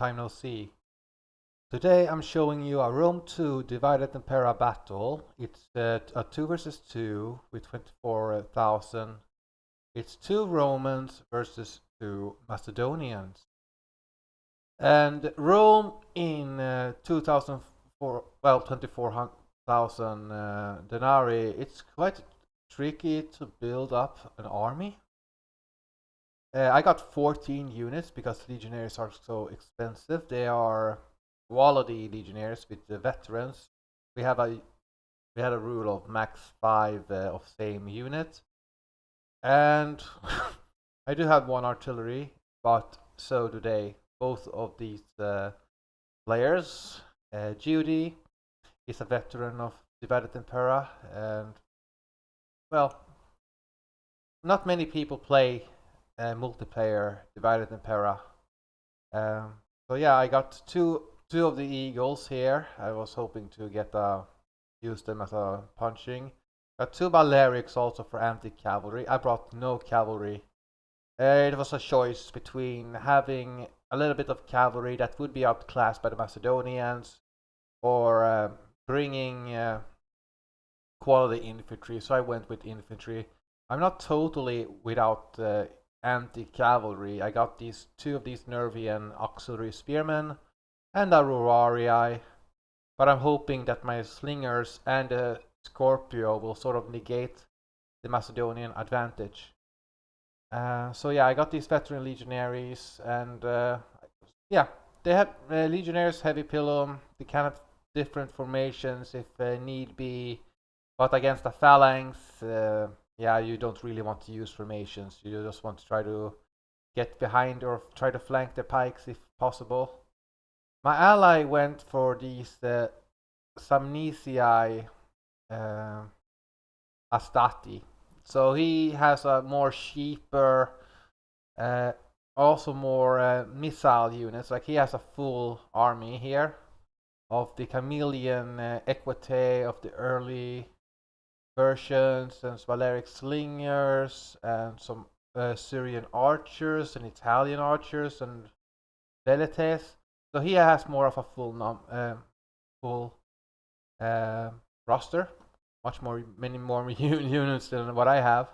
time no see. Today I'm showing you a Rome 2 divided impera battle. It's a 2 versus 2 with 24,000. It's 2 Romans versus 2 Macedonians. And Rome in 2004, well, 24,000 denarii, it's quite tricky to build up an army. I got 14 units because legionaries are so expensive. They are quality legionaries with the veterans. We had a rule of max 5 of same unit, and I do have one artillery, but so do they. Both of these players. Judy is a veteran of Divided Impera, and well, not many people play multiplayer Divided Impera. So yeah, I got two of the eagles here. I was hoping to use them as a punching. Got 2 Balearics also for anti-cavalry. I brought no cavalry. It was a choice between having a little bit of cavalry that would be outclassed by the Macedonians, or bringing quality infantry. So I went with infantry. I'm not totally without anti-cavalry. I got 2 of these Nervian auxiliary spearmen and a Auroriae, but I'm hoping that my slingers and the Scorpio will sort of negate the Macedonian advantage. So yeah, I got these veteran legionaries, and yeah, they have legionaries, heavy pilum. They can have different formations if need be, but against a phalanx, yeah, you don't really want to use formations. You just want to try to get behind or try to flank the pikes if possible. My ally went for these Samnesiae Astati. So he has a more cheaper, uh, also more missile units. Like he has a full army here of the chameleon equite of the early versions, and Valeric slingers, and some Syrian archers and Italian archers and velites. So he has more of a full roster, many more units than what I have.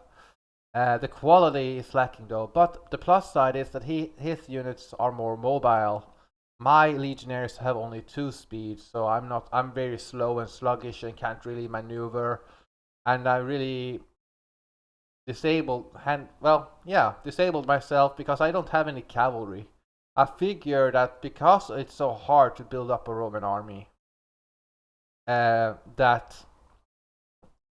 The quality is lacking though, but the plus side is that his units are more mobile. My legionaries have only 2 speed, so I'm very slow and sluggish and can't really maneuver, and I really disabled myself because I don't have any cavalry. I figure that because it's so hard to build up a Roman army, that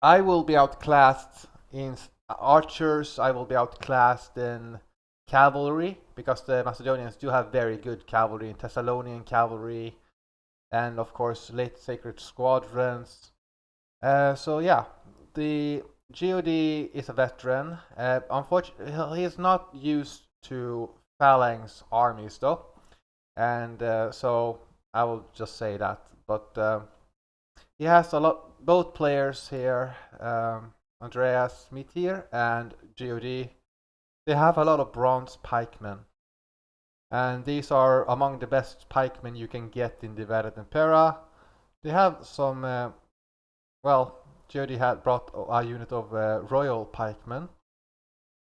I will be outclassed in archers, I will be outclassed in cavalry, because the Macedonians do have very good cavalry in Thessalonian cavalry, and of course late sacred squadrons. So yeah, the God is a veteran. Unfortunately, he is not used to phalanx armies though, and so I will just say that. But he has both players here, Andreas Meteor and God. They have a lot of bronze pikemen, and these are among the best pikemen you can get in Divided Impera. They have some, well, God had brought a unit of royal pikemen,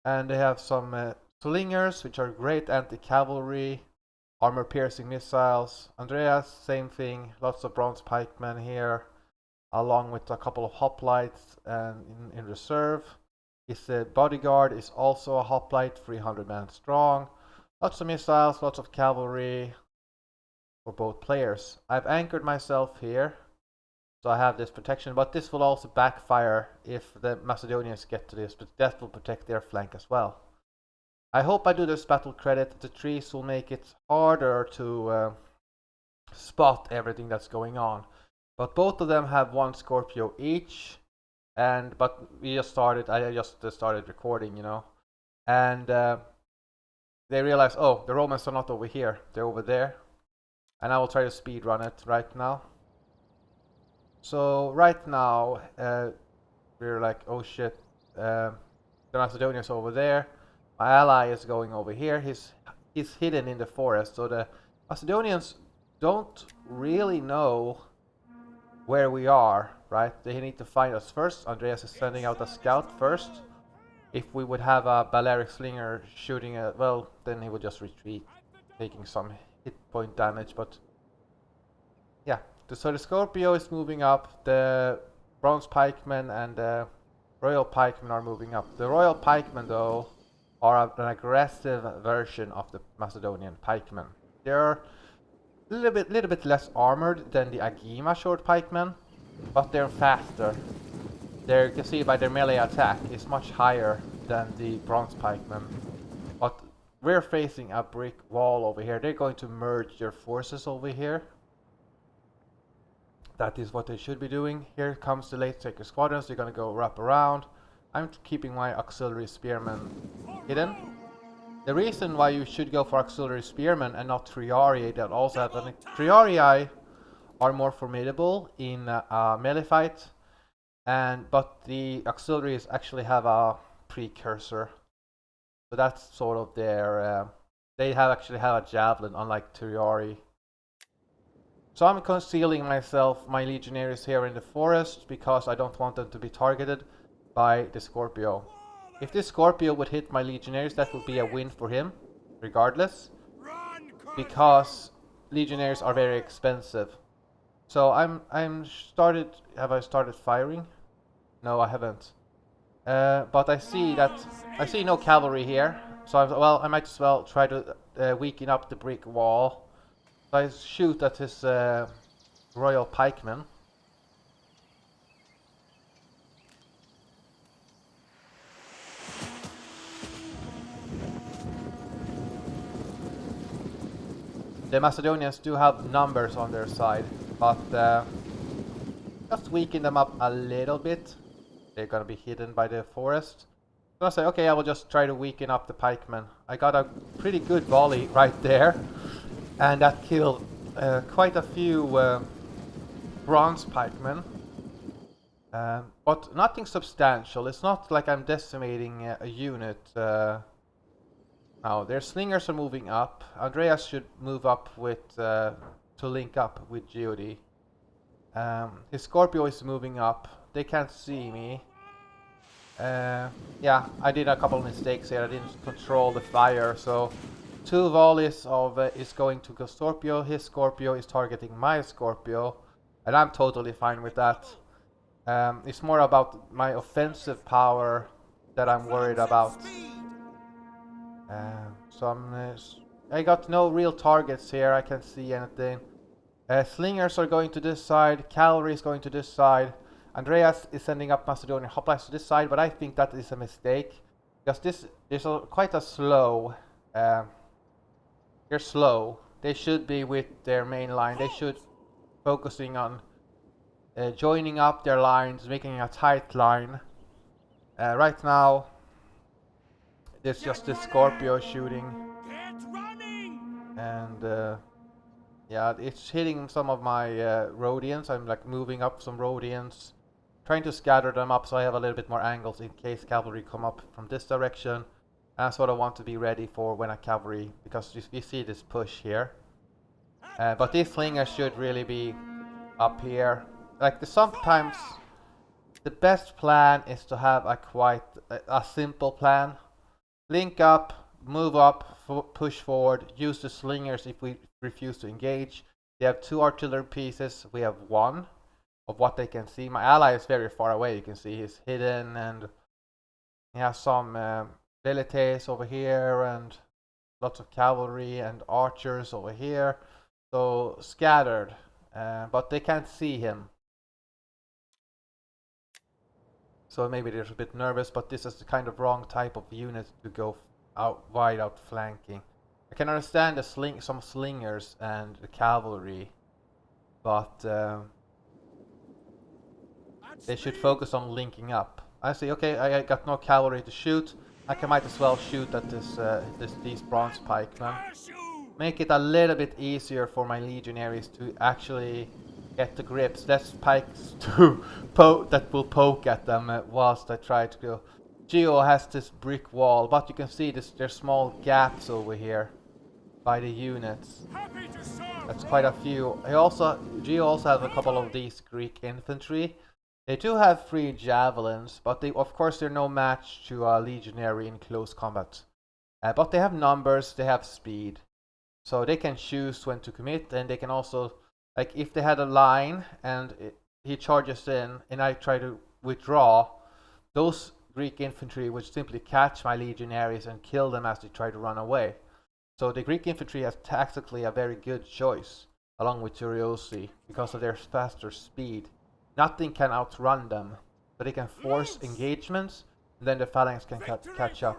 and they have some slingers, which are great anti-cavalry, armor-piercing missiles. Andreas, same thing, lots of bronze pikemen here, along with a couple of hoplites in reserve. His bodyguard is also a hoplite, 300 men strong. Lots of missiles, lots of cavalry for both players. I've anchored myself here, so I have this protection, but this will also backfire if the Macedonians get to this, but that will protect their flank as well. I hope I do this battle credit. The trees will make it harder to spot everything that's going on. But both of them have 1 Scorpio each, but I just started recording, and they realize, oh, the Romans are not over here, they're over there, and I will try to speed run it right now. So right now, we're like, oh shit, the Macedonians are over there. My ally is going over here. He's hidden in the forest, so the Macedonians don't really know where we are, right? They need to find us first. Andreas is sending out a scout first. If we would have a Balearic Slinger shooting at, well, then he would just retreat, taking some hit point damage, but yeah. So the Scorpio is moving up, the Bronze Pikemen and the Royal Pikemen are moving up. The Royal Pikemen, though, are an aggressive version of the Macedonian Pikemen. They're a little bit less armored than the Agima short pikemen, but they're faster. You can see by their melee attack is much higher than the bronze pikemen. But we're facing a brick wall over here. They're going to merge their forces over here. That is what they should be doing. Here comes the late taker squadrons. They're going to go wrap around. I'm keeping my auxiliary spearmen hidden. The reason why you should go for auxiliary spearmen and not triarii that also have an triarii are more formidable in a melee fight, but the auxiliaries actually have a precursor, so that's sort of their they actually have a javelin, unlike triarii. So I'm concealing my legionaries here in the forest because I don't want them to be targeted by the Scorpio. If this Scorpio would hit my legionaries, that would be a win for him, regardless, because legionaries are very expensive. So have I started firing? No, I haven't. But I see no cavalry here. So I might as well try to weaken up the brick wall. So I shoot at his royal pikemen. The Macedonians do have numbers on their side, but just weaken them up a little bit. They're gonna be hidden by the forest. So I say, okay, I will just try to weaken up the pikemen. I got a pretty good volley right there, and that killed quite a few bronze pikemen. But nothing substantial. It's not like I'm decimating a unit. Now their slingers are moving up. Andreas should move up with to link up with Geody. His Scorpio is moving up. They can't see me. Yeah, I did a couple of mistakes here. I didn't control the fire, so 2 volleys of is going to Scorpio. His Scorpio is targeting my Scorpio, and I'm totally fine with that. It's more about my offensive power that I'm worried about. I got no real targets here. I can't see anything. Slingers are going to this side. Cavalry is going to this side. Andreas is sending up Macedonian hoplites to this side, but I think that is a mistake because this is quite a slow. They're slow. They should be with their main line. They should focusing on joining up their lines, making a tight line. Right now, there's just this Scorpio shooting, and yeah, it's hitting some of my Rhodians. I'm like moving up some Rhodians, trying to scatter them up so I have a little bit more angles in case cavalry come up from this direction. And that's what I want to be ready for when a cavalry, because you see this push here. But these slingers should really be up here. Like sometimes the best plan is to have a simple plan. Link up, move up, push forward, use the slingers if we refuse to engage. They have 2 artillery pieces, we have 1 of what they can see. My ally is very far away, you can see he's hidden, and he has some velites over here and lots of cavalry and archers over here. So scattered, but they can't see him. So maybe they're a bit nervous, but this is the kind of wrong type of unit to go wide out flanking. I can understand some slingers and the cavalry, but they should focus on linking up. I say, okay, I got no cavalry to shoot. I might as well shoot at these bronze pikemen. Make it a little bit easier for my legionaries to actually get the grips. Less pikes that will poke at them whilst I try to go. Geo has this brick wall, but you can see there's small gaps over here. by the units. That's quite a few. Geo also has a couple of these Greek infantry. They do have 3 javelins, but of course they're no match to a legionary in close combat. But they have numbers, they have speed, so they can choose when to commit, and they can also, like if they had a line and he charges in and I try to withdraw, those Greek infantry would simply catch my legionaries and kill them as they try to run away. So the Greek infantry has tactically a very good choice, along with Turiosi, because of their faster speed. Nothing can outrun them, but they can force engagements, and then the phalanx can catch up.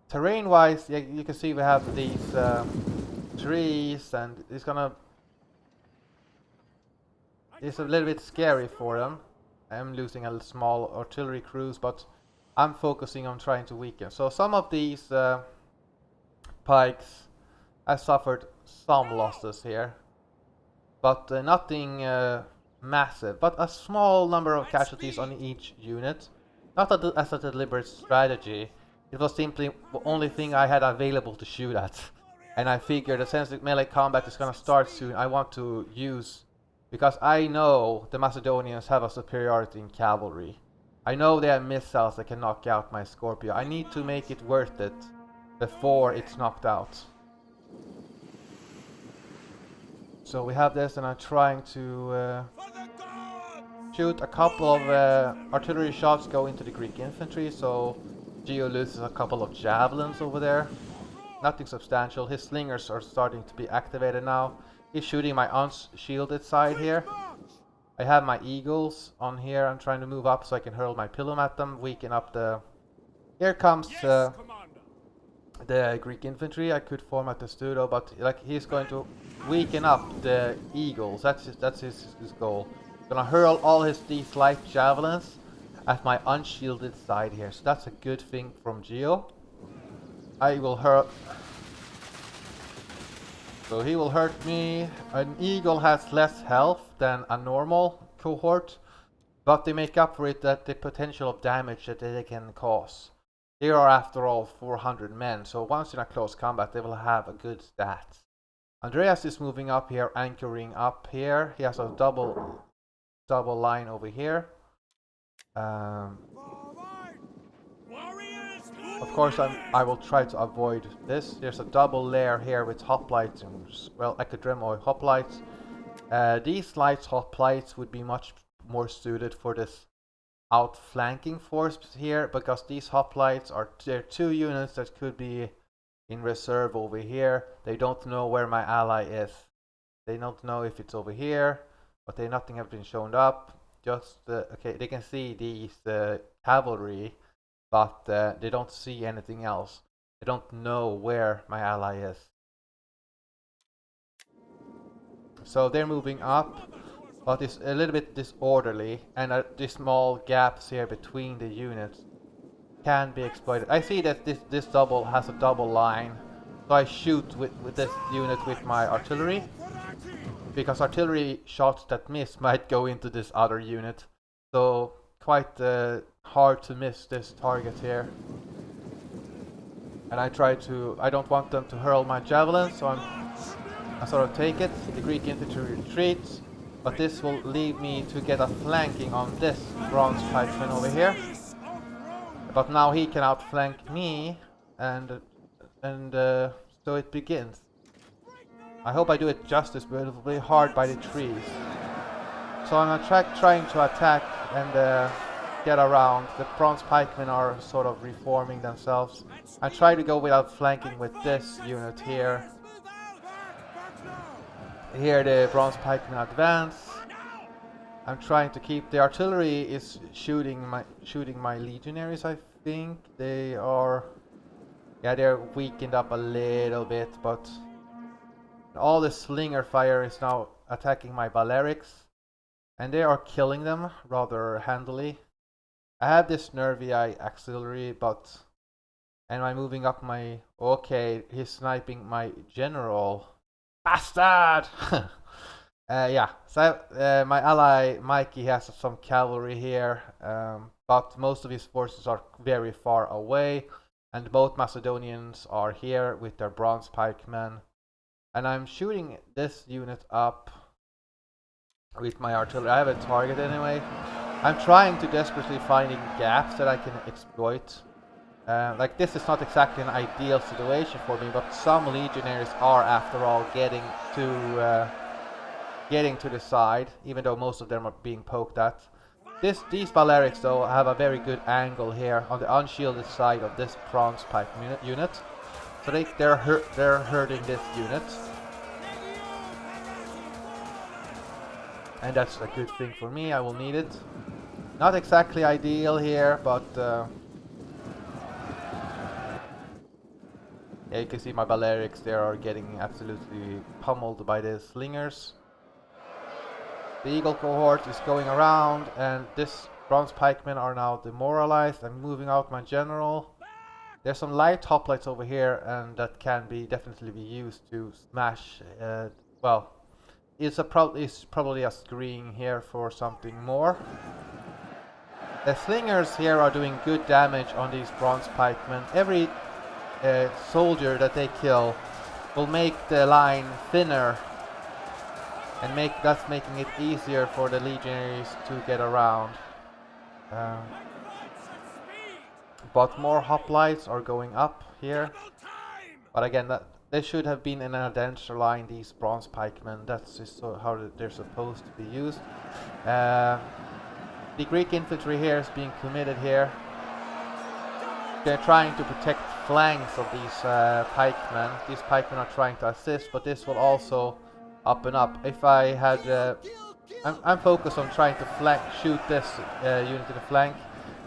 Terrain-wise, yeah, you can see we have these trees, and it's a little bit scary for them. I'm losing a small artillery crews, but I'm focusing on trying to weaken. So some of these pikes have suffered some losses here, but nothing massive, but a small number of casualties on each unit. Not as a deliberate strategy, it was simply the only thing I had available to shoot at. And I figured that since the melee combat is gonna start soon, I want to use, because I know the Macedonians have a superiority in cavalry. I know they have missiles that can knock out my Scorpio. I need to make it worth it before it's knocked out. So we have this, and I'm trying to shoot a couple of artillery shots go into the Greek infantry, so Geo loses a couple of javelins over there. Nothing substantial. His slingers are starting to be activated now. He's shooting my unshielded side here. I have my eagles on here. I'm trying to move up so I can hurl my pilum at them, weaken up the... Here comes the Greek infantry. I could form at the Studo, but like he's going to weaken up the eagles. That's his goal. Gonna hurl all these light javelins at my unshielded side here. So that's a good thing from Geo. I will hurt. So he will hurt me. An eagle has less health than a normal cohort, but they make up for it at the potential of damage that they can cause. They are after all 400 men, so once in a close combat they will have a good stat. Andreas is moving up here, anchoring up here. He has a double line over here. Of course, I will try to avoid this. There's a double layer here with hoplites and, well, ecodremoid hoplites. These light hoplites would be much more suited for this outflanking force here, because these hoplites they're 2 units that could be in reserve over here. They don't know where my ally is. They don't know if it's over here, but nothing has been shown up. Just okay, they can see these cavalry, but they don't see anything else. They don't know where my ally is. So they're moving up, but it's a little bit disorderly, and these small gaps here between the units can be exploited. I see that this double has a double line, so I shoot with this unit with my artillery, because artillery shots that miss might go into this other unit. So quite hard to miss this target here. And I don't want them to hurl my javelins, so I sort of take it. The Greek infantry retreats, but this will leave me to get a flanking on this bronze pikeman over here. But now he can outflank me, and so it begins. I hope I do it justice, but it will be hard by the trees. So I'm trying to attack and get around. The bronze pikemen are sort of reforming themselves. I try to go without flanking with this unit here. Here the bronze pikemen advance. I'm trying to keep the artillery is shooting my legionaries. I think they are, yeah, they're weakened up a little bit, but all the slinger fire is now attacking my Balearics, and they are killing them rather handily. I have this nervy auxiliary, and I'm moving up my... Okay, he's sniping my general. Bastard! Yeah, so my ally Mikey has some cavalry here, but most of his forces are very far away. And both Macedonians are here with their bronze pikemen. And I'm shooting this unit up with my artillery. I have a target anyway. I'm trying to desperately finding gaps that I can exploit. Like this is not exactly an ideal situation for me, but some legionaries are, after all, getting to the side, even though most of them are being poked at. These Balearics, though, have a very good angle here on the unshielded side of this bronze pike unit, so they're hurting this unit, and that's a good thing for me. I will need it. Not exactly ideal here, but yeah, you can see my Balearics there are getting absolutely pummeled by the slingers. The Eagle cohort is going around, and this bronze pikemen are now demoralized. I'm moving out my general. There's some light hoplites over here, and that can definitely be used to smash. Well, it's probably a screen here for something more. The slingers here are doing good damage on these bronze pikemen. Every soldier that they kill will make the line thinner, and that's making it easier for the legionaries to get around. But more hoplites are going up here. But again, they should have been in a denser line, these bronze pikemen. That's just how they're supposed to be used. The Greek infantry here is being committed here. They're trying to protect flanks of these pikemen. These pikemen are trying to assist, but this will also up and up. If I had, I'm focused on trying to shoot this unit in the flank.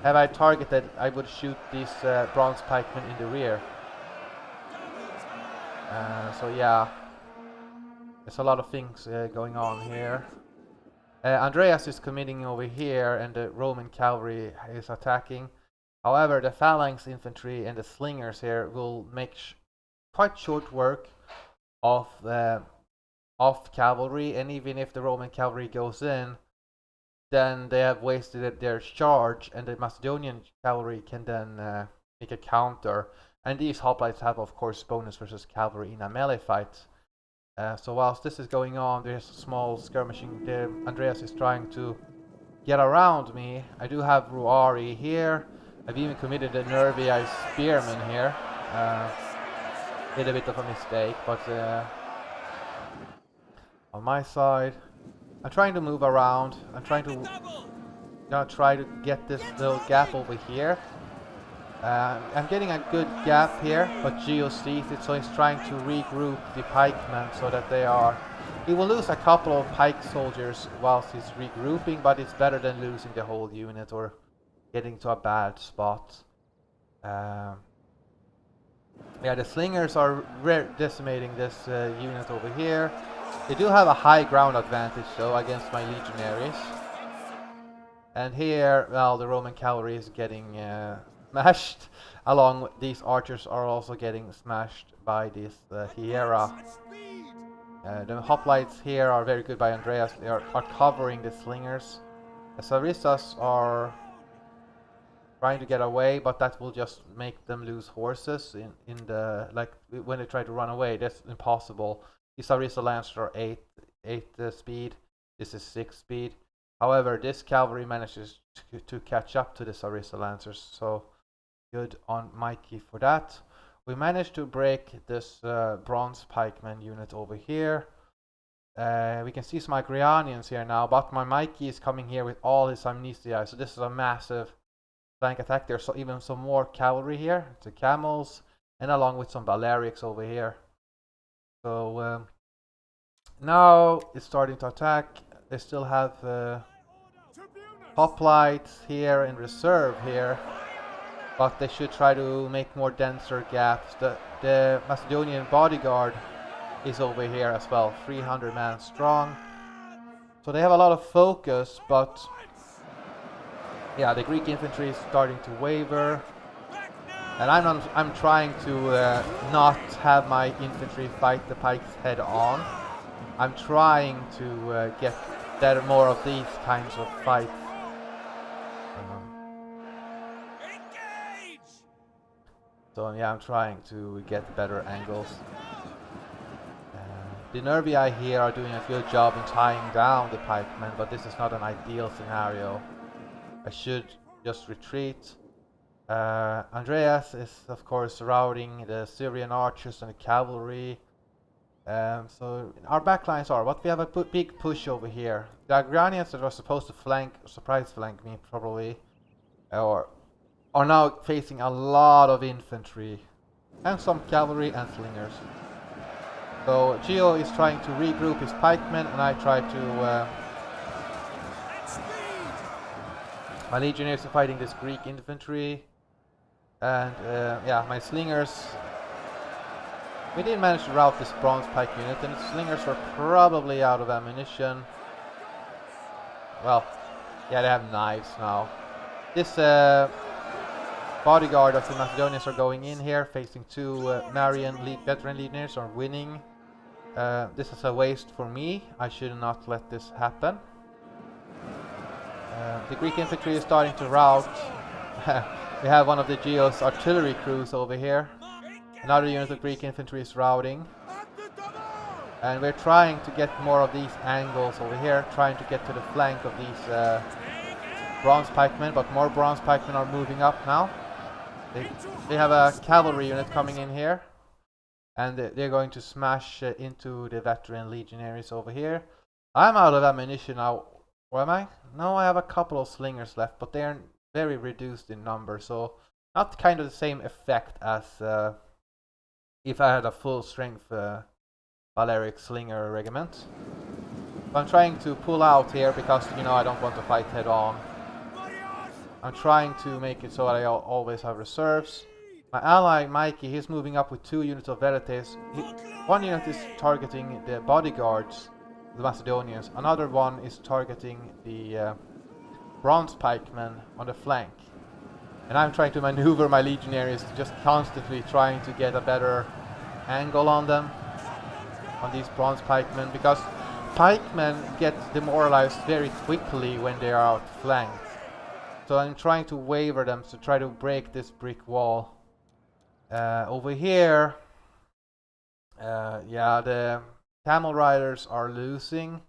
Have I targeted, I would shoot these bronze pikemen in the rear. So yeah, there's a lot of things going on here. Andreas is committing over here, and the Roman cavalry is attacking. However, the phalanx infantry and the slingers here will make quite short work of the cavalry, and even if the Roman cavalry goes in, then they have wasted their charge, and the Macedonian cavalry can then make a counter. And these hoplites have, of course, bonus versus cavalry in a melee fight. So whilst this is going on, there's a small skirmishing. Andreas is trying to get around me. I do have Ruari here. I've even committed a Nervii spearman here. Did a bit of a mistake, but on my side, I'm trying to move around. I'm trying to try to get this little gap over here. I'm getting a good gap here, but Zeus sees it, so he's trying to regroup the pikemen so that he will lose a couple of pike soldiers whilst he's regrouping, but it's better than losing the whole unit or getting to a bad spot. Yeah, the slingers are decimating this unit over here. They do have a high ground advantage though against my legionaries. And here, well, the Roman cavalry is getting smashed, along with these archers are also getting smashed by this Hiera. The hoplites here are very good by Andreas. They are covering the slingers. The Sarissas are trying to get away, but that will just make them lose horses in the, like, when they try to run away. That's impossible. The Sarissa Lancers are 8 speed. This is 6 speed. However, this cavalry manages to catch up to the Sarissa Lancers, so good on Mikey for that. We managed to break this bronze pikeman unit over here. We can see some Agrianians here now, but my Mikey is coming here with all his amnesia, so this is a massive flank attack. There's even some more cavalry here, the camels, and along with some Balearics over here. So now it's starting to attack. They still have hoplites here in reserve here, but they should try to make more denser gaps. The Macedonian bodyguard is over here as well, 300 man strong. So they have a lot of focus, but yeah, the Greek infantry is starting to waver. And I'm trying to not have my infantry fight the pikes head on. I'm trying to get more of these kinds of fights. So yeah, I'm trying to get better angles. The Nervii here are doing a good job in tying down the pikemen, but this is not an ideal scenario. I should just retreat. Andreas is of course routing the Syrian archers and the cavalry. So our backlines are, but we have a big push over here. The Agranians that were supposed to flank, surprise flank me probably, or are now facing a lot of infantry and some cavalry and slingers. So Geo is trying to regroup his pikemen, and I try to. My legionnaires are fighting this Greek infantry, and yeah, my slingers. We didn't manage to rout this bronze pike unit, and the slingers were probably out of ammunition. Well, yeah, they have knives now. This bodyguard of the Macedonians are going in here, facing two Marian veteran legionnaires are winning. This is a waste for me. I should not let this happen. The Greek infantry is starting to rout. We have one of the Geo's artillery crews over here. Another unit of Greek infantry is routing. And we're trying to get more of these angles over here, trying to get to the flank of these bronze pikemen, but more bronze pikemen are moving up now. They have a cavalry unit coming in here, and they're going to smash into the veteran legionaries over here. I'm out of ammunition now. Where am I? No, I have a couple of slingers left, but they're very reduced in number, so not kind of the same effect as if I had a full strength Balearic slinger regiment. So I'm trying to pull out here because, you know, I don't want to fight head on. I'm trying to make it so that I always have reserves. My ally Mikey, he's moving up with 2 units of Velites. One unit is targeting the bodyguards, the Macedonians. Another one is targeting the bronze pikemen on the flank. And I'm trying to maneuver my legionaries, just constantly trying to get a better angle on them, on these bronze pikemen, because pikemen get demoralized very quickly when they are outflanked. So I'm trying to waver them to try to break this brick wall. Over here, yeah, the camel riders are losing,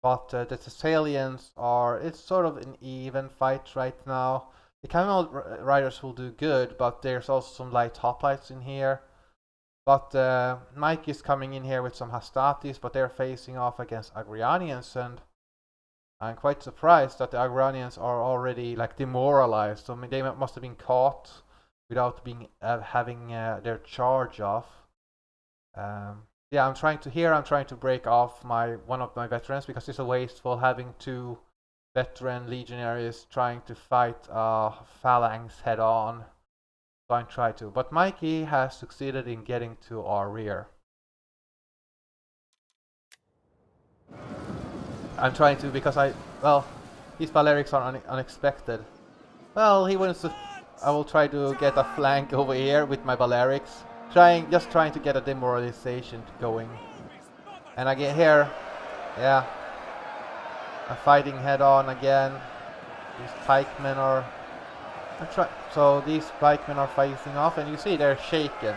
but the Thessalians are, it's sort of an even fight right now. The camel riders will do good, but there's also some light hoplites in here. But Mike is coming in here with some Hastatis, but they're facing off against Agrianians, and I'm quite surprised that the Agranians are already like demoralized. So I mean, they must have been caught without being having their charge off. Yeah, I'm trying to break off one of my veterans because it's a wasteful having 2 veteran legionaries trying to fight phalanx head on. So I'm trying to, but Mikey has succeeded in getting to our rear. I'm trying to, because these Balearics are unexpected. Well, he wants to. I will try to get a flank over here with my Balearics, just trying to get a demoralization going. And I get here, yeah, I'm fighting head on again. These pikemen are. So these pikemen are facing off, and you see they're shaken.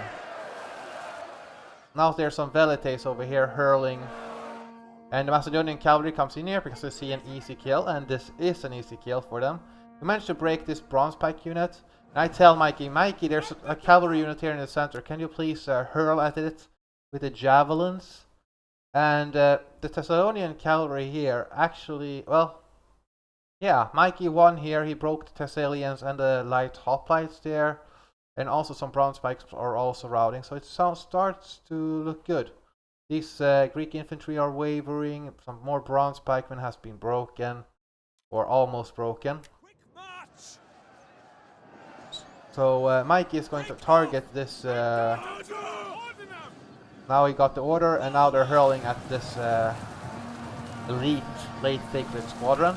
Now there's some Velites over here hurling. And the Macedonian cavalry comes in here because they see an easy kill, and this is an easy kill for them. We managed to break this bronze pike unit, and I tell Mikey, there's a cavalry unit here in the center. Can you please hurl at it with the javelins? And the Thessalonian cavalry here actually, well, yeah, Mikey won here. He broke the Thessalians and the light hoplites there, and also some bronze pikes are also routing. So it starts to look good. These Greek infantry are wavering. Some more bronze pikemen has been broken, or almost broken. So Mikey is going to target this. Now he got the order, and now they're hurling at this elite late sacred squadron.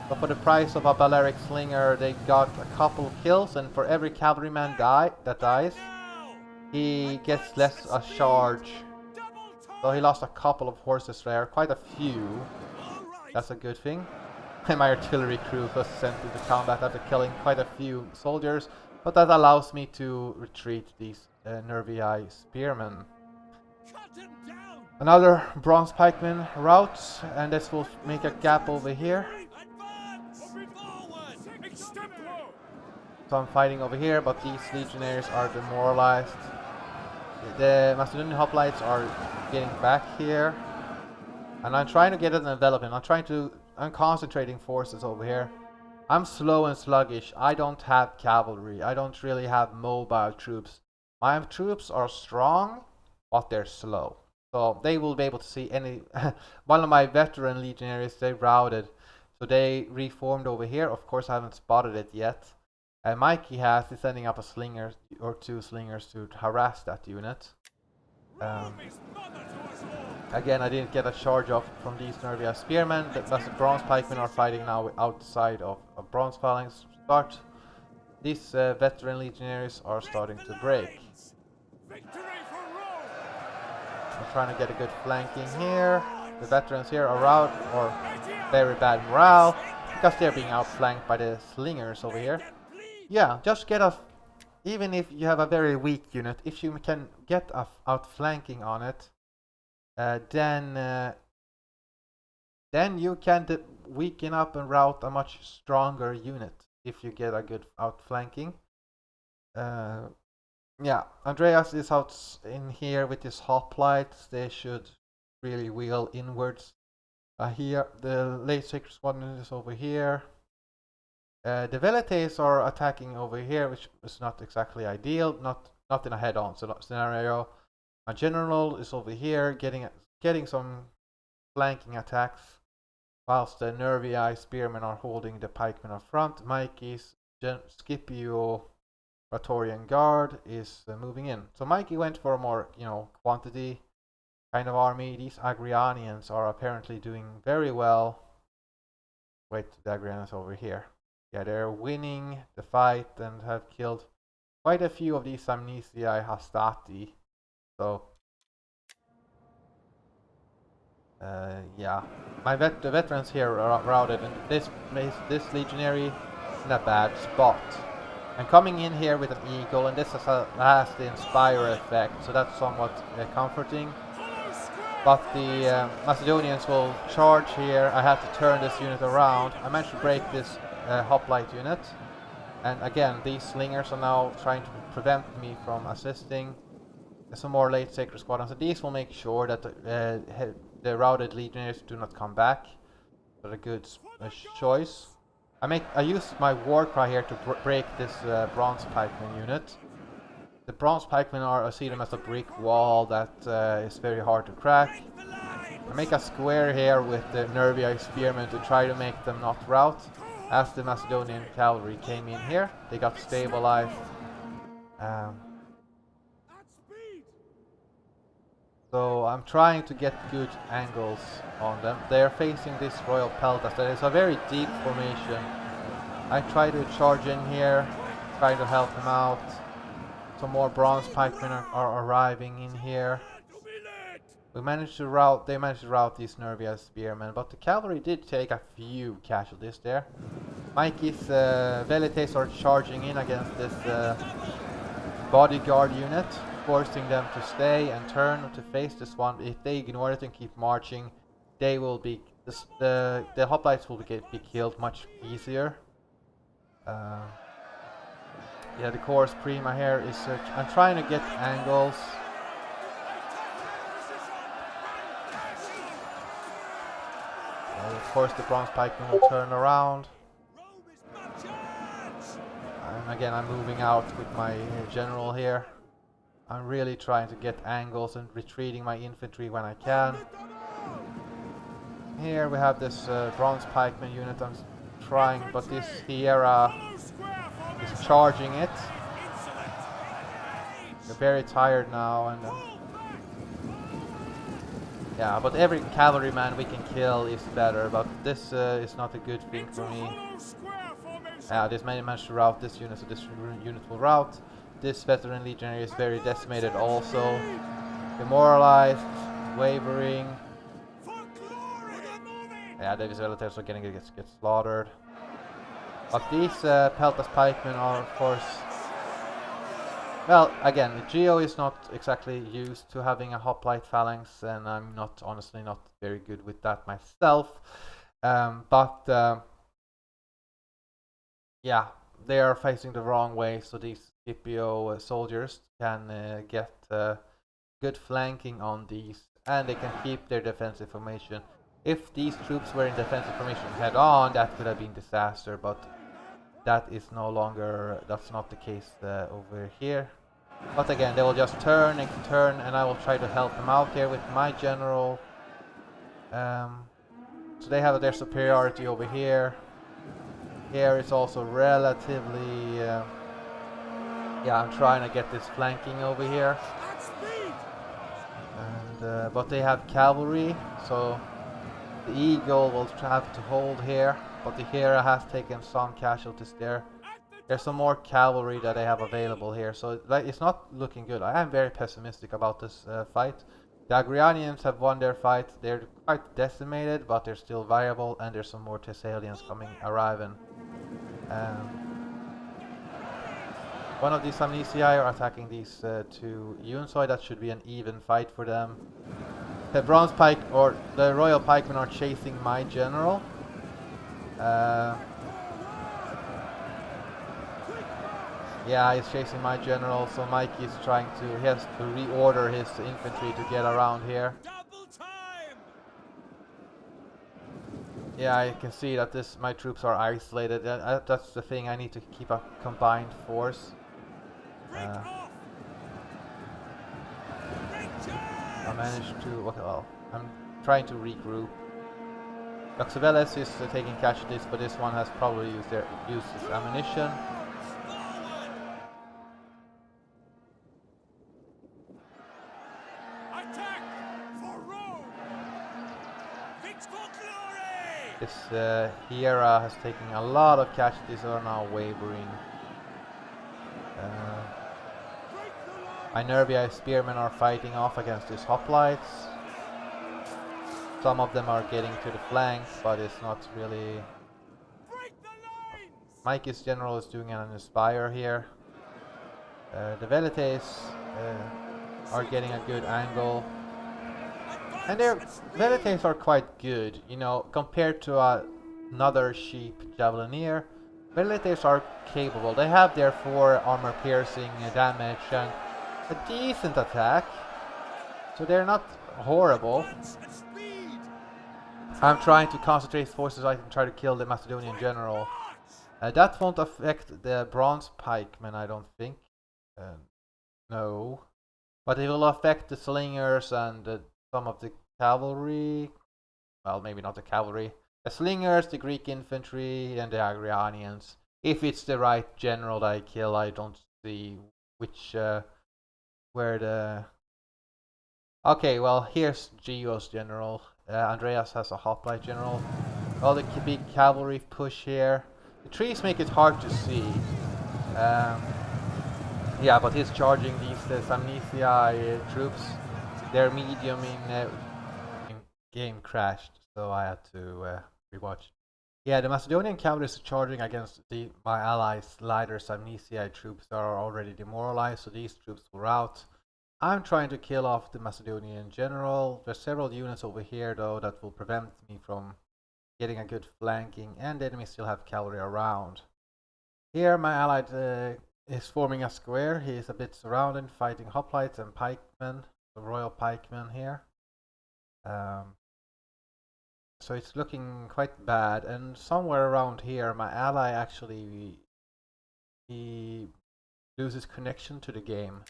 But for the price of a Balearic slinger, they got a couple of kills, and for every cavalryman that dies, he gets less a charge. So he lost a couple of horses there, quite a few. That's a good thing. my artillery crew was sent into combat after killing quite a few soldiers, but that allows me to retreat these Nervii spearmen. Another bronze pikeman route, and this will make a gap over here. So I'm fighting over here, but these legionnaires are demoralized. The Macedonian hoplites are getting back here, and I'm trying to get an envelopment. I'm concentrating forces over here. I'm slow and sluggish. I don't have cavalry. I don't really have mobile troops. My troops are strong, but they're slow. So they will be able to see any... One of my veteran legionaries, they routed. So they reformed over here. Of course, I haven't spotted it yet. And Mikey is sending up a slinger or two slingers to harass that unit. Again, I didn't get a charge off from these Nervii spearmen. The bronze pikemen are fighting now outside of bronze phalanx start. These veteran legionaries are starting to break. I'm trying to get a good flanking here. The veterans here are out or very bad morale because they're being outflanked by the slingers over here. Yeah, just get a... Even if you have a very weak unit, if you can get outflanking on it, then you can weaken up and rout a much stronger unit if you get a good outflanking. Yeah, Andreas is out in here with his hoplites. They should really wheel inwards. Here, the late sacred squadron is over here. The Velites are attacking over here, which is not exactly ideal, not in a head-on scenario. My general is over here, getting some flanking attacks, whilst the Nervii spearmen are holding the pikemen up front. Mikey's Scipio Praetorian Guard is moving in. So Mikey went for a more, quantity kind of army. These Agrianians are apparently doing very well. Wait, the Agrianians over here. Yeah, they're winning the fight and have killed quite a few of these Amnesiae Hastati. So, yeah, the veterans here are routed, and this legionary in a bad spot. I'm coming in here with an eagle, and this has the inspire effect, so that's somewhat comforting. But the Macedonians will charge here. I have to turn this unit around. I managed to break this hoplite unit, and again these slingers are now trying to prevent me from assisting. Some more late sacred squadrons, and these will make sure that the routed legionnaires do not come back. But a good choice. I use my war cry here to break this bronze pikeman unit. The bronze pikemen I see them as a brick wall that is very hard to crack. I make a square here with the Nervii spearmen to try to make them not rout. As the Macedonian cavalry came in here, they got stabilized. So I'm trying to get good angles on them. They are facing this royal peltas. That is a very deep formation. I try to charge in here, try to help them out. Some more bronze pikemen are arriving in here. They managed to rout these Nervii spearmen, but the cavalry did take a few casualties there. Mikey's Velites are charging in against this bodyguard unit, forcing them to stay and turn to face this one. If they ignore it and keep marching, they will be the hoplites will be killed much easier. Yeah, the Chorus Prima here is... I'm trying to get angles. Of course the bronze pikemen will turn around. And again I'm moving out with my general here. I'm really trying to get angles and retreating my infantry when I can. Here we have this bronze pikeman unit. I'm trying, but this Sierra is charging it. They're very tired now, and yeah, but every cavalryman we can kill is better, but this is not a good thing for me. Yeah, this man managed to rout this unit, so this unit will rout. This veteran legionary is very decimated also. Demoralized, wavering. Yeah, the visualizers are getting get slaughtered. But these Peltas pikemen are, of course. Well, again, the Geo is not exactly used to having a hoplite phalanx, and I'm not honestly not very good with that myself. Yeah, they are facing the wrong way, so these Scipio soldiers can get good flanking on these, and they can keep their defensive formation. If these troops were in defensive formation head on, that could have been disaster, but that is no longer, that's not the case over here. But again, they will just turn and turn, and I will try to help them out here with my general. So they have their superiority over here. Here it's also relatively, yeah, I'm trying to get this flanking over here. And, but they have cavalry, so the Eagle will have to hold here, but the Hera has taken some casualties there. There's some more cavalry that they have available here, so it's not looking good. I am very pessimistic about this fight. The Agrianians have won their fight. They're quite decimated, but they're still viable, and there's some more Thessalians arriving. One of these Amnesiae are attacking these two units, so that should be an even fight for them. The Bronze Pike, or the Royal Pikemen, are chasing my general. Yeah, he's chasing my general, so Mike is trying to, he has to reorder his infantry to get around here. Yeah, I can see that my troops are isolated. That's the thing, I need to keep a combined force. I managed to, well, I'm trying to regroup. Doxaveles is taking casualties, but this one has probably used his ammunition. This Hera has taken a lot of casualties, are now wavering. Minervia spearmen are fighting off against these hoplites. Some of them are getting to the flanks, but it's not really. Mike's general is doing an inspire here. The Velites are getting a good angle. And their Velites are quite good, you know, compared to another sheep Javelineer. Velites are capable. They have their 4 armor piercing damage and a decent attack. So they're not horrible. I'm trying to concentrate forces so I can try to kill the Macedonian general. That won't affect the Bronze Pikemen, I don't think. No. But it will affect the slingers and some of the cavalry. Well, maybe not the cavalry. The slingers, the Greek infantry, and the Agrianians. If it's the right general that I kill, I don't see which, where the... Okay, well, here's Geo's general. Andreas has a hoplite general. All the big cavalry push here. The trees make it hard to see. Yeah, but he's charging these Samnisia troops. Their medium in game crashed, so I had to rewatch. Yeah, the Macedonian cavalry is charging against my allies' lighter Samnisia troops that are already demoralized, so these troops were out. I'm trying to kill off the Macedonian general. There's several units over here though that will prevent me from getting a good flanking, and the enemy still have cavalry around. Here my allied is forming a square. He is a bit surrounded, fighting hoplites and pikemen, the royal pikemen here. So it's looking quite bad, and somewhere around here my ally actually he loses connection to the game.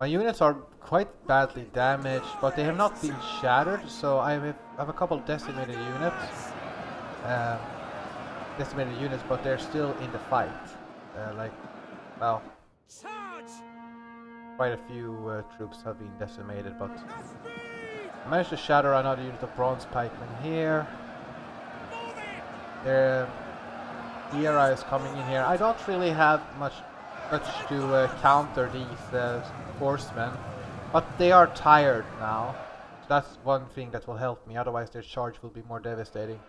My units are quite badly damaged, but they have not been shattered, so I have a couple decimated units. But they're still in the fight. Well, quite a few troops have been decimated, but I managed to shatter another unit of bronze pikemen here. Their Hera is coming in here. I don't really have much to counter these horsemen, but they are tired now, That's one thing that will help me, otherwise their charge will be more devastating.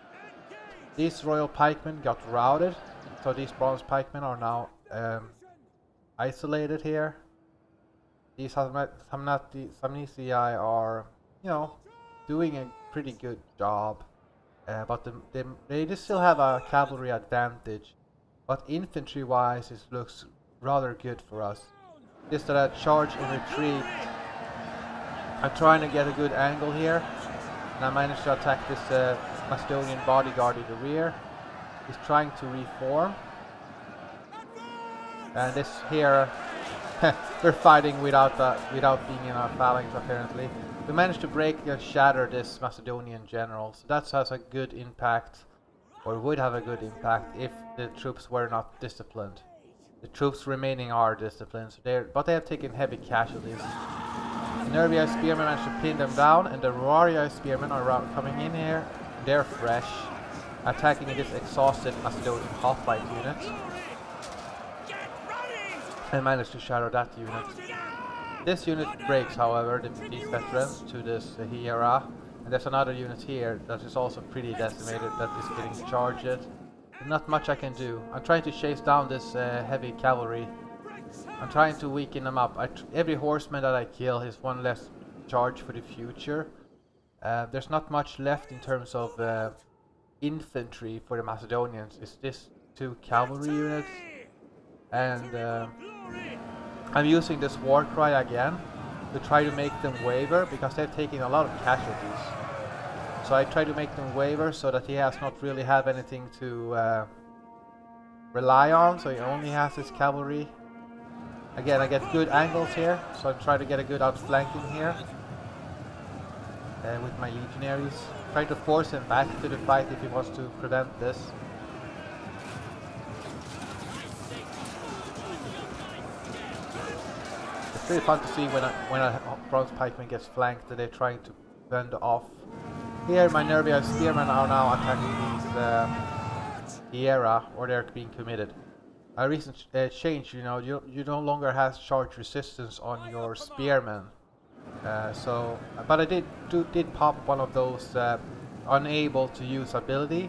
These royal pikemen got routed, so these bronze pikemen are now isolated here. These Samnitii are, you know, doing a pretty good job, but they still have a cavalry advantage. But infantry-wise, it looks rather good for us. Just that I charge and retreat. I'm trying to get a good angle here, and I managed to attack this Macedonian bodyguard in the rear. He's trying to reform, and this here we're fighting without being in our phalanx apparently. We managed to break and shatter this Macedonian general, so that has a good impact, or would have a good impact if the troops were not disciplined. The troops remaining are disciplined, so but they have taken heavy casualties. The Nervii spearmen managed to pin them down, and the Roarii spearmen are coming in here. They're fresh, attacking this exhausted Macedonian hoplite unit. And managed to shatter that unit. This unit breaks, however, these veterans to this Hiera. And there's another unit here that is also pretty decimated that is getting charged. Not much I can do. I'm trying to chase down this heavy cavalry. I'm trying to weaken them up. Every horseman that I kill is one less charge for the future. There's not much left in terms of infantry for the Macedonians. It's this 2 cavalry units. And I'm using this war cry again to try to make them waver, because they've taken a lot of casualties. So I try to make them waver so that he has not really have anything to rely on, so he only has his cavalry. Again, I get good angles here, so I try to get a good outflanking here with my legionaries. Try to force him back to the fight if he wants to prevent this. It's really fun to see when a bronze pikeman gets flanked that they're trying to fend off. Here my Nervii spearmen are now attacking these Hiera, or they're being committed. A recent change, you know, you no longer have charge resistance on your spearmen. But I did pop one of those unable to use ability,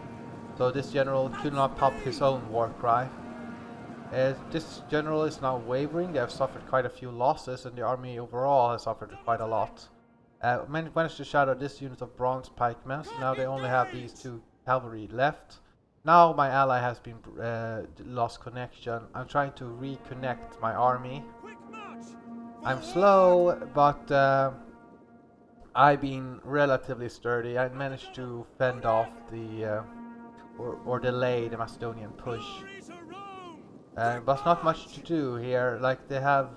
so this general could not pop his own war cry. This general is now wavering. They have suffered quite a few losses, and the army overall has suffered quite a lot. Managed to shatter this unit of bronze pikemen, so now they only have these 2 cavalry left. Now my ally has been lost connection. I'm trying to reconnect my army. I'm slow, but I've been relatively sturdy. I managed to fend off the or delay the Macedonian push. But not much to do here. Like, they have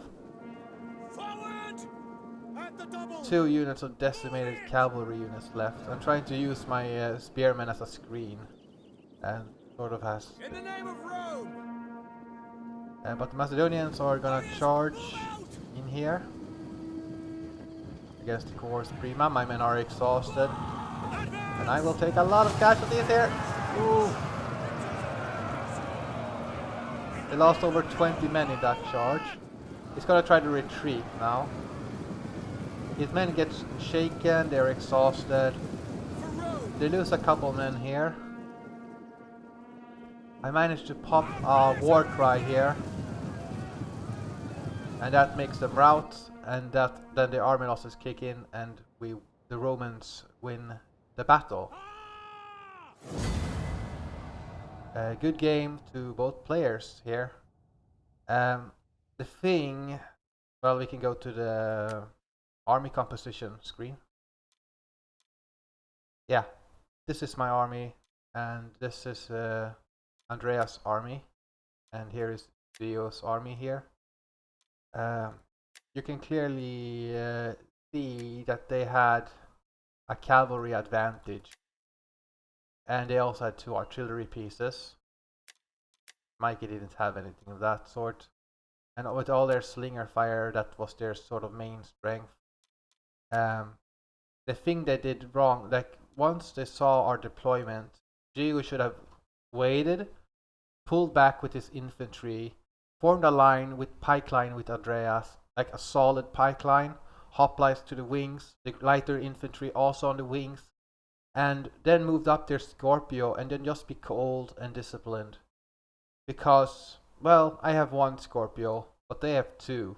2 units of decimated cavalry units left. I'm trying to use my spearmen as a screen, and sort of has. In the name of Rome. But the Macedonians are gonna charge in here against the Cohors Prima. My men are exhausted, and I will take a lot of casualties here. Ooh. They lost over 20 men in that charge. He's gonna try to retreat now. His men get shaken, they're exhausted. They lose a couple men here. I managed to pop a war cry here, and that makes them rout, and then the army losses kick in, and the Romans win the battle. Good game to both players here. The thing, well, we can go to the army composition screen. Yeah, this is my army, and this is Andreas' army, and here is Zeus' army here. You can clearly see that they had a cavalry advantage, and they also had 2 artillery pieces. Mikey didn't have anything of that sort, and with all their slinger fire, that was their sort of main strength. The thing they did wrong, like once they saw our deployment, Zeus should have waited, pulled back with his infantry, formed a line with pike line with Andreas, like a solid pike line, hoplites to the wings, the lighter infantry also on the wings, and then moved up their Scorpio and then just be cold and disciplined. Because, well, I have one Scorpio, but they have two.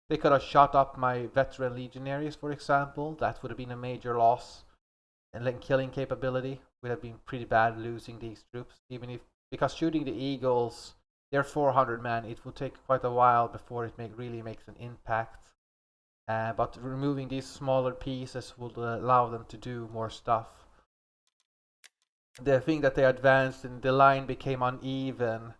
They could have shot up my veteran legionaries, for example. That would have been a major loss. And then killing capability would have been pretty bad losing these troops. Even if, because shooting the Eagles, they're 400 men. It would take quite a while before it really makes an impact. But removing these smaller pieces would allow them to do more stuff. The thing that they advanced and the line became uneven,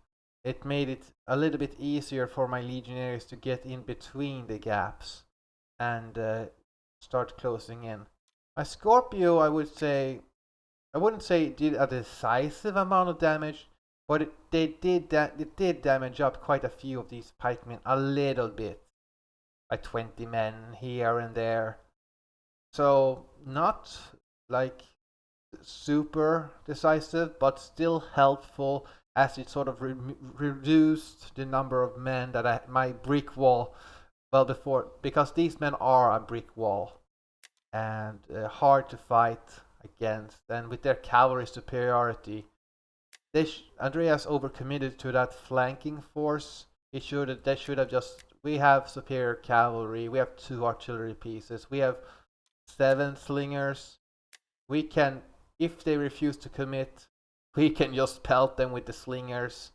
it made it a little bit easier for my legionaries to get in between the gaps and start closing in. My Scorpio, I wouldn't say it did a decisive amount of damage, but it did damage up quite a few of these pikemen a little bit, like 20 men here and there. So not like super decisive, but still helpful as it sort of reduced the number of men that my brick wall, well, before, because these men are a brick wall and hard to fight against, and with their cavalry superiority, Andreas overcommitted to that flanking force. They should have just, we have superior cavalry, we have 2 artillery pieces, we have 7 slingers. We can, if they refuse to commit, we can just pelt them with the slingers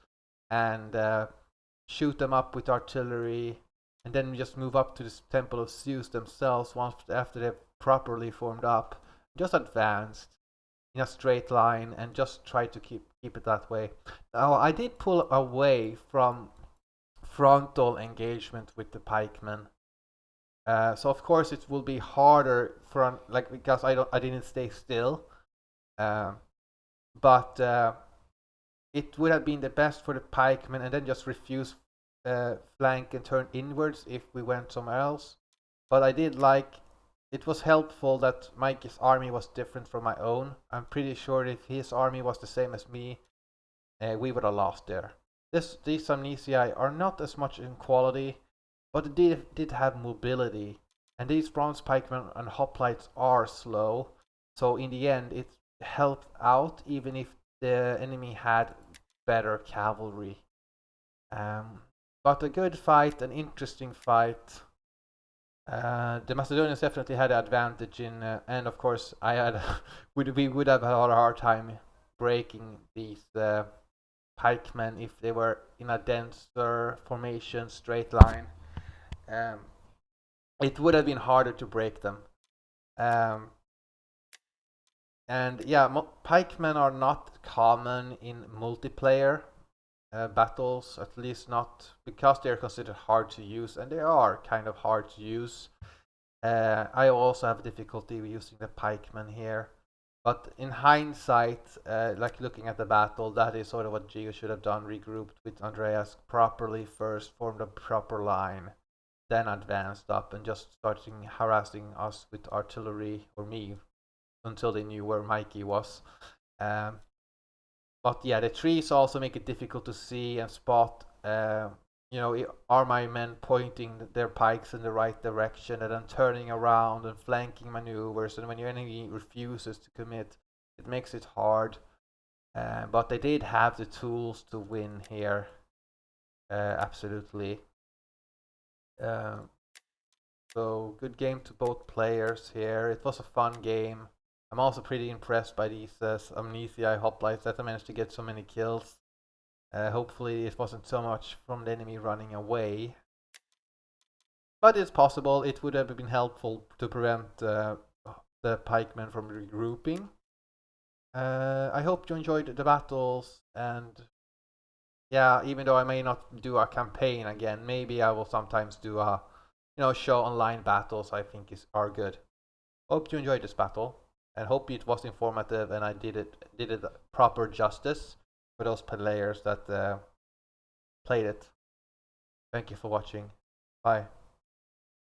and shoot them up with artillery, and then we just move up to the Temple of Zeus themselves once after they've properly formed up, just advanced in a straight line and just try to keep it that way. Now I did pull away from frontal engagement with the pikemen. So of course it will be harder for because I didn't stay still, but it would have been the best for the pikemen and then just refuse flank and turn inwards if we went somewhere else. But I did like, it was helpful that Mikey's army was different from my own. I'm pretty sure if his army was the same as me, we would have lost there. These amnesiae are not as much in quality, but it did have mobility. And these bronze pikemen and hoplites are slow, so in the end it helped out even if the enemy had better cavalry. But a good fight, an interesting fight. The Macedonians definitely had an advantage in, and of course we would have had a hard time breaking these pikemen if they were in a denser formation, straight line. It would have been harder to break them. And yeah, pikemen are not common in multiplayer battles, at least not because they're considered hard to use, and they are kind of hard to use. I also have difficulty using the pikemen here, but in hindsight, like looking at the battle, that is sort of what Geo should have done: regrouped with Andreas properly first, formed a proper line, then advanced up and just starting harassing us with artillery, or me, until they knew where Mikey was. But yeah, the trees also make it difficult to see and spot. Are my men pointing their pikes in the right direction and then turning around and flanking maneuvers? And when your enemy refuses to commit, it makes it hard. But they did have the tools to win here. Absolutely. So good game to both players here. It was a fun game. I'm also pretty impressed by these amnesia hoplites that I managed to get so many kills. Hopefully it wasn't so much from the enemy running away. But it's possible. It would have been helpful to prevent the pikemen from regrouping. I hope you enjoyed the battles, and yeah, even though I may not do a campaign again, maybe I will sometimes do a show online battles. I think are good. Hope you enjoyed this battle, and hope it was informative and I did it proper justice for those players that played it. Thank you for watching. Bye.